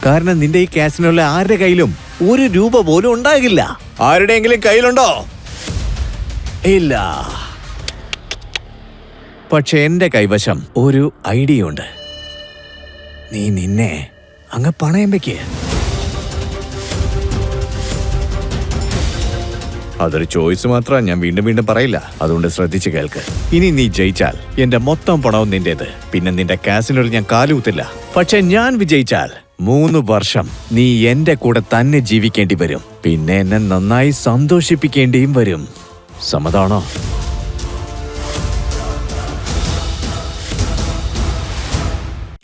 കാരണം നിന്റെ ഈ കാസിനുള്ള ആരുടെ കയ്യിലും ഒരു രൂപ പോലും ഉണ്ടാകില്ല. ആരുടെയെങ്കിലും കയ്യിലുണ്ടോ? ഇല്ല. പക്ഷെ എന്റെ കൈവശം ഒരു ഐഡിയ ഉണ്ട്. നീ നിന്നെ അങ്ങ് പണയം വെക്ക്. അതൊരു ചോയ്സ് മാത്രമാണ്, ഞാൻ വീണ്ടും വീണ്ടും പറയില്ല. അതുകൊണ്ട് ശ്രദ്ധിച്ച് കേൾക്ക്. ഇനി നീ ജയിച്ചാൽ എന്റെ മൊത്തം പണവും നിന്റേത്. പിന്നെ നിന്റെ കാസിനോട് ഞാൻ കാലുകുത്തില്ല. പക്ഷെ ഞാൻ വിജയിച്ചാൽ 3 വർഷം നീ എന്റെ കൂടെ തന്നെ ജീവിക്കേണ്ടി വരും. പിന്നെ എന്നെ നന്നായി സന്തോഷിപ്പിക്കേണ്ടിയും വരും. സമ്മതമാണോ?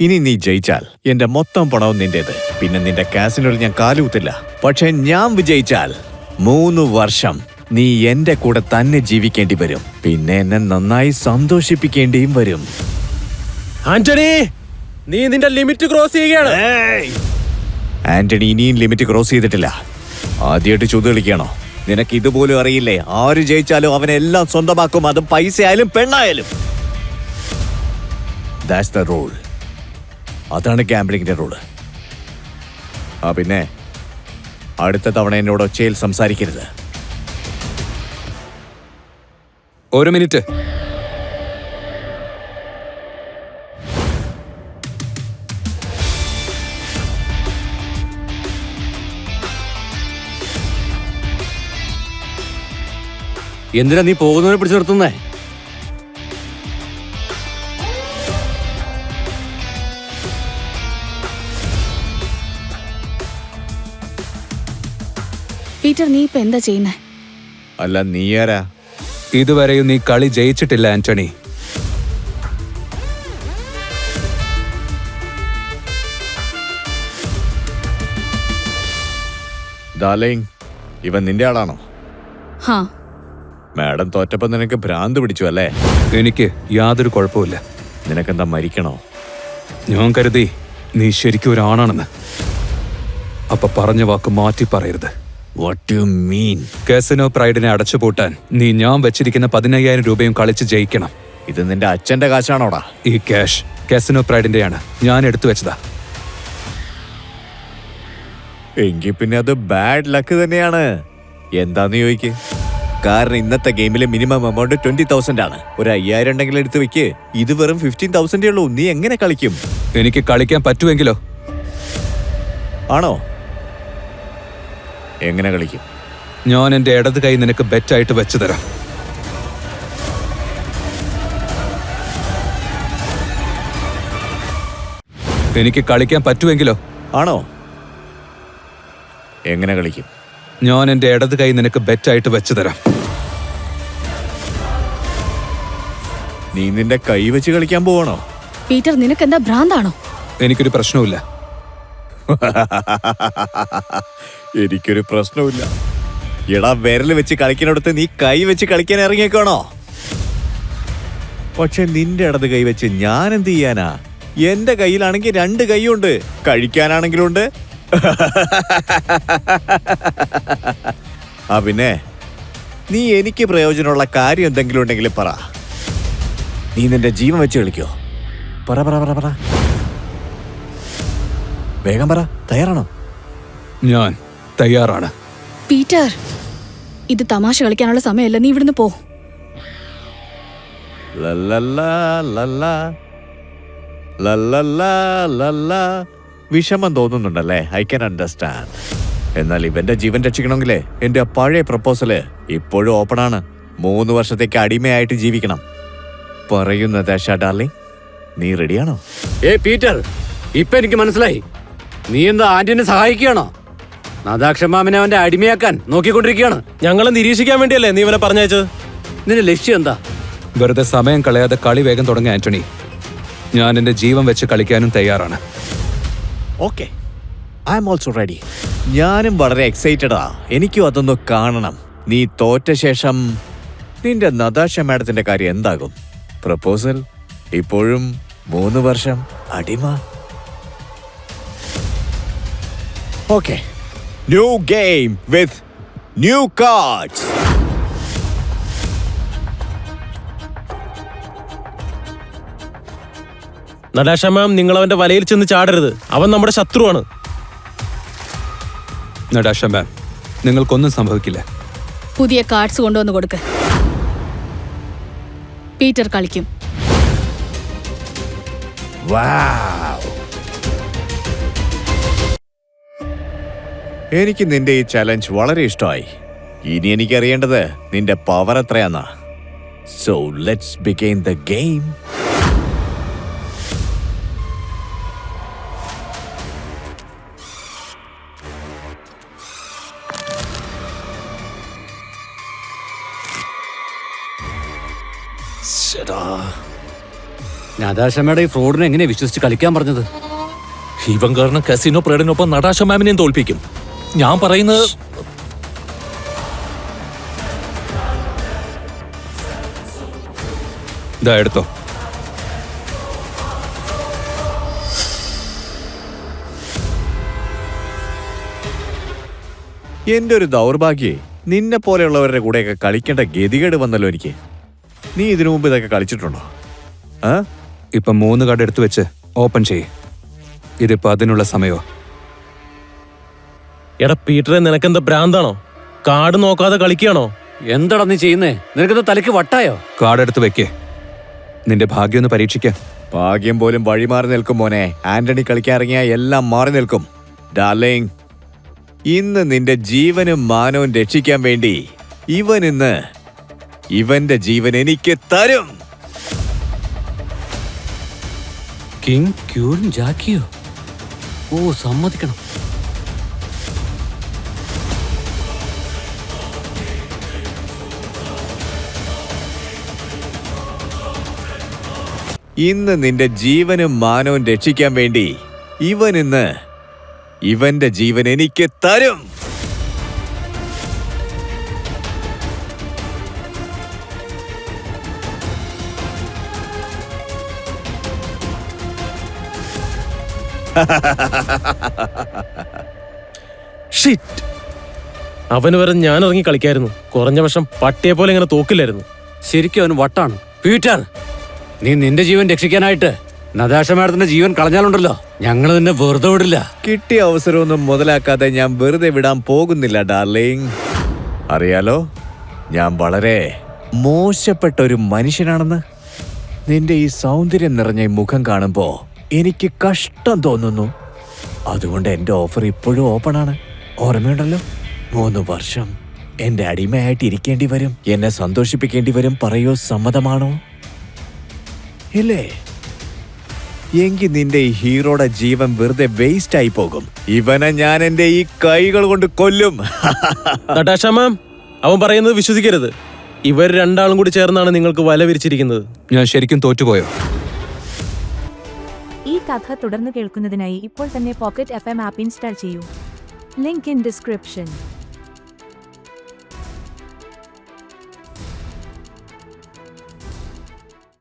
ഇനി നീ ജയിച്ചാൽ എന്റെ മൊത്തം പണവും നിന്റേത്. പിന്നെ നിന്റെ കാസിനോട് ഞാൻ കാലുകുത്തില്ല. പക്ഷെ ഞാൻ വിജയിച്ചാൽ 3 വർഷം നീ എന്റെ കൂടെ തന്നെ ജീവിക്കേണ്ടി വരും. പിന്നെ എന്നെ നന്നായി സന്തോഷിപ്പിക്കേണ്ടിയും വരും. ആന്റണി, നീ നിന്റെ ലിമിറ്റ് ക്രോസ് ചെയ്യുകയാണ്. ആന്റണി ഇനിയും ലിമിറ്റ് ക്രോസ് ചെയ്തിട്ടില്ല. ആദ്യമായിട്ട് ചൂത് കളിക്കണോ? നിനക്ക് ഇതുപോലും അറിയില്ലേ? ആര് ജയിച്ചാലും അവനെല്ലാം സ്വന്തമാക്കും. അത് പൈസ ആയാലും പെണ്ണായാലും. That's the rule. അതാണ് ഗാംബ്ലിങ്ങിന്റെ റൂള്. പിന്നെ അടുത്ത തവണ എന്നോട് ഒച്ചയിൽ സംസാരിക്കരുത്. 1 മിനിറ്റ്. എന്തിനാ നീ പോകുന്നവനെ പിടിച്ചു നിർത്തുന്നേ? പീറ്റർ, നീ ഇപ്പൊ എന്താ ചെയ്യുന്നേ? അല്ല, നീ ആരാ? ഇതുവരെയും നീ കളി ജയിച്ചിട്ടില്ല ആന്റണി. ഡാർലിംഗ്, ഇവൻ നിന്റെ ആളാണോ? ഹാ. മാഡം തോറ്റപ്പോ നിനക്ക് ഭ്രാന്ത് പിടിച്ചു അല്ലേ? എനിക്ക് യാതൊരു കുഴപ്പമില്ല. നിനക്കെന്താ, മരിക്കണോ? ഞാൻ കരുതി നീ ശരിക്കും ഒരാണാണെന്ന്. അപ്പൊ പറഞ്ഞ വാക്ക് മാറ്റി പറയരുത്. What do you mean? Casino പ്രൈഡിനെ അടച്ചുപൂട്ടാൻ നീ ഞാൻ വെച്ചിരിക്കുന്ന 15,000 രൂപയും കളിച്ച് ജയിക്കണം. ഇത് നിന്റെ അച്ഛന്റെ കാശാണോടാ? ഈ ക്യാഷ് കാസിനോ പ്രൈഡിന്റെയാണ്. ഞാൻ എടുത്തു വെച്ചതാ. എങ്കിൽ പിന്നെ അത് ബാഡ് ലക്ക് തന്നെയാണ്. എന്താന്ന് ചോദിക്ക്. കാരണം ഇന്നത്തെ ഗെയിമിലെ മിനിമം എമൗണ്ട് 20,000 ആണ്. ഒരു 5,000 ഉണ്ടെങ്കിൽ എടുത്ത് വെക്ക്. ഇത് വെറും 15,000 ഉള്ളൂ. നീ എങ്ങനെ കളിക്കും? എനിക്ക് കളിക്കാൻ പറ്റുമെങ്കിലോ? ആണോ? എങ്ങനെ കളിക്കും? ഞാൻ എന്റെ ഇടത് കൈ നിനക്ക് ബെറ്റായിട്ട് വെച്ചു തരാം. എനിക്ക് കളിക്കാൻ പറ്റുമെങ്കിലോ? ആണോ? എങ്ങനെ കളിക്കും? ഞാൻ എന്റെ ഇടത് കൈ നിനക്ക് ബെറ്റായിട്ട് വെച്ചു തരാം. നീ നിന്റെ കൈ വെച്ച് കളിക്കാൻ പോവാണോ? പീറ്റർ, നിനക്കെന്താ ഭ്രാന്താണോ? എനിക്കൊരു പ്രശ്നവുമില്ല. എനിക്കൊരു പ്രശ്നവുമില്ല. എടാ, വിരല് വെച്ച് കളിക്കുന്നിടത്ത് നീ കൈ വെച്ച് കളിക്കാൻ ഇറങ്ങിയേക്കാണോ? പക്ഷെ നിന്റെ ഇടത് കൈ വെച്ച് ഞാൻ എന്ത് ചെയ്യാനാ? എന്റെ കയ്യിലാണെങ്കിൽ 2 കൈയുണ്ട്. കഴിക്കാനാണെങ്കിലുണ്ട്. പിന്നെ നീ എനിക്ക് പ്രയോജനമുള്ള കാര്യം എന്തെങ്കിലും ഉണ്ടെങ്കിൽ പറ. നീ നിന്റെ ജീവൻ വെച്ച് കളിക്കോ? പറ പറ പറ പറ വേഗം പറ. തയ്യാറാണോ? ഞാൻ തയ്യാറാണ്. പീറ്റർ, ഇത് തമാശ കളിക്കാനുള്ള സമയമല്ല. നീ ഇവിടുന്ന് പോ. വിഷമം തോന്നുന്നുണ്ടല്ലേ? I can understand. എന്നാൽ ഇവന്റെ ജീവൻ രക്ഷിക്കണമെങ്കിലേ എന്റെ പഴയ പ്രപ്പോസല് ഇപ്പോഴും ഓപ്പൺ ആണ്. 3 വർഷത്തേക്ക് അടിമയായിട്ട് ജീവിക്കണം. പറയുന്ന ദാഷ ഡാർലിംഗ്, നീ റെഡിയാണോ? പീറ്റർ, ഇപ്പൊ എനിക്ക് മനസ്സിലായി. നീ എന്താ ആന്റണിനെ സഹായിക്കുകയാണോ? നദാക്ഷമാമിനെ അവന്റെ അടിമയാക്കാൻ നോക്കിക്കൊണ്ടിരിക്കുകയാണ്. ഞങ്ങളെ നിരീക്ഷിക്കാൻ വേണ്ടിയല്ലേ നീ ഇവനെ പറഞ്ഞയച്ചത്? നിന്റെ ലക്ഷ്യം എന്താ? വെറുതെ സമയം കളയാതെ കളി വേഗം തുടങ്ങി ആന്റണി. ഞാൻ എന്റെ ജീവൻ വെച്ച് കളിക്കാനും തയ്യാറാണ്. Okay, I am also ready. ഞാനും വളരെ എക്സൈറ്റഡാ. എനിക്കും അതൊന്ന് കാണണം. നീ തോറ്റ ശേഷം നിന്റെ നദാഷ മാഡത്തിന്റെ കാര്യം എന്താകും? പ്രപ്പോസൽ ഇപ്പോഴും 3 വർഷം അടിമ? Okay, new game with new cards. Natasha ma'am, നിങ്ങൾ അവന്റെ വലയിൽ ചെന്ന് ചാടരുത്. അവൻ നമ്മുടെ ശത്രുവാണ്. നടാഷ മാം, നിങ്ങൾക്കൊന്നും സംഭവിക്കില്ല. പുതിയ കാർഡ്സ് കൊണ്ടുവന്ന് കൊടുക്ക്. പീറ്റർ കളിക്കും. വാവ്. എനിക്ക് നിന്റെ ഈ ചലഞ്ച് വളരെ ഇഷ്ടമായി. ഇനി എനിക്കറിയേണ്ടത് നിന്റെ പവർ എത്രയാന്നാ. So let's begin the game. നതാശമ്മയുടെ ഈ ഫ്രോഡിനെ എങ്ങനെ വിശ്വസിച്ച് കളിക്കാൻ പറഞ്ഞത്? ഇവൻ കാരണം കസിനോ പ്രേഡിനൊപ്പം നടാഷ മാമിനെയും തോൽപ്പിക്കും. ഞാൻ പറയുന്നത് ഇതാ എടുത്തോ. എന്റെ ഒരു ദൗർഭാഗ്യേ, നിന്നെ പോലെയുള്ളവരുടെ കൂടെയൊക്കെ കളിക്കേണ്ട ഗതികേട് വന്നല്ലോ എനിക്ക്. നീ ഇതിനു മുമ്പ് ഇതൊക്കെ കളിച്ചിട്ടുണ്ടോ? ആ ഇപ്പൊ 3 കാർഡ് എടുത്തു വെച്ച് ഓപ്പൺ ചെയ്യ്. ഇതിപ്പോ അതിനുള്ള സമയമോ? എടാ പീറ്ററെ, നിനക്കെന്താ ഭ്രാന്താണോ? കാർഡ് നോക്കാതെ കളിക്കുകയാണോ? എന്താടാ നീ ചെയ്യുന്നേ? നിനക്കത് തലയ്ക്ക് വട്ടായോ? കാർഡ് എടുത്ത് വെക്കേ. നിന്റെ ഭാഗ്യം ഒന്ന് പരീക്ഷിക്കാം. ഭാഗ്യം പോലും വഴിമാറി നിൽക്കും മോനെ. ആന്റണി കളിക്കാൻ ഇറങ്ങിയ എല്ലാം മാറി നിൽക്കും. ഡാർലിംഗ്, ഇന്ന് നിന്റെ ജീവനും മാനവും രക്ഷിക്കാൻ വേണ്ടി ഇവന്റെ ജീവൻ എനിക്ക് തരും. King queen ജാക്കിയോ? ഓ, സമ്മതിക്കണം. ഇന്ന് നിന്റെ ജീവനും മാനവും രക്ഷിക്കാൻ വേണ്ടി ഇവന്റെ ജീവൻ എനിക്ക് തരും. ഷിറ്റ്. അവന് വരെ ഞാൻ ഇറങ്ങി കളിക്കായിരുന്നു. കുറഞ്ഞ വർഷം പട്ടിയെ പോലെ ഇങ്ങനെ തോക്കില്ലായിരുന്നു. ശരിക്കും അവന് വട്ടാണ്. പീറ്റർ, നീ നിന്റെ ജീവൻ രക്ഷിക്കാനായിട്ട് നതാഷ മാഡത്തിന്റെ ജീവൻ കളഞ്ഞാലുണ്ടല്ലോ, ഞങ്ങൾ നിന്നെ വെറുതെ വിടില്ല. കിട്ടിയ അവസരമൊന്നും മുതലാക്കാതെ ഞാൻ വെറുതെ വിടാൻ പോകുന്നില്ല ഡാർലിംഗ്. അറിയാലോ, ഞാൻ വളരെ മോശപ്പെട്ട ഒരു മനുഷ്യനാണെന്ന്. നിന്റെ ഈ സൗന്ദര്യം നിറഞ്ഞ ഈ മുഖം കാണുമ്പോ എനിക്ക് കഷ്ടം തോന്നുന്നു. അതുകൊണ്ട് എന്റെ ഓഫർ ഇപ്പോഴും ഓപ്പൺ ആണ്. ഓർമ്മയുണ്ടല്ലോ, 3 വർഷം എന്റെ അടിമയായിട്ട് ഇരിക്കേണ്ടി വരും. എന്നെ സന്തോഷിപ്പിക്കേണ്ടി വരും. പറയൂ, സമ്മതമാണോ? ഇല്ലേ? എങ്കിൽ നിന്റെ ഈ ഹീറോയുടെ ജീവൻ വെറുതെ വേസ്റ്റ് ആയി പോകും. ഇവനെ ഞാൻ എന്റെ ഈ കൈകൾ കൊണ്ട് കൊല്ലും. നടാഷ മാം, അവൻ പറയുന്നത് വിശ്വസിക്കരുത്. ഇവർ രണ്ടാളും കൂടി ചേർന്നാണ് നിങ്ങൾക്ക് വല വിരിച്ചിരിക്കുന്നത്. ഞാൻ ശരിക്കും തോറ്റുപോയോ? ഈ കഥ തുടർന്ന് കേൾക്കുന്നതിനായി ഇപ്പോൾ തന്നെ പോക്കറ്റ് FM ആപ്പ് ഇൻസ്റ്റാൾ ചെയ്യൂ. Link in description.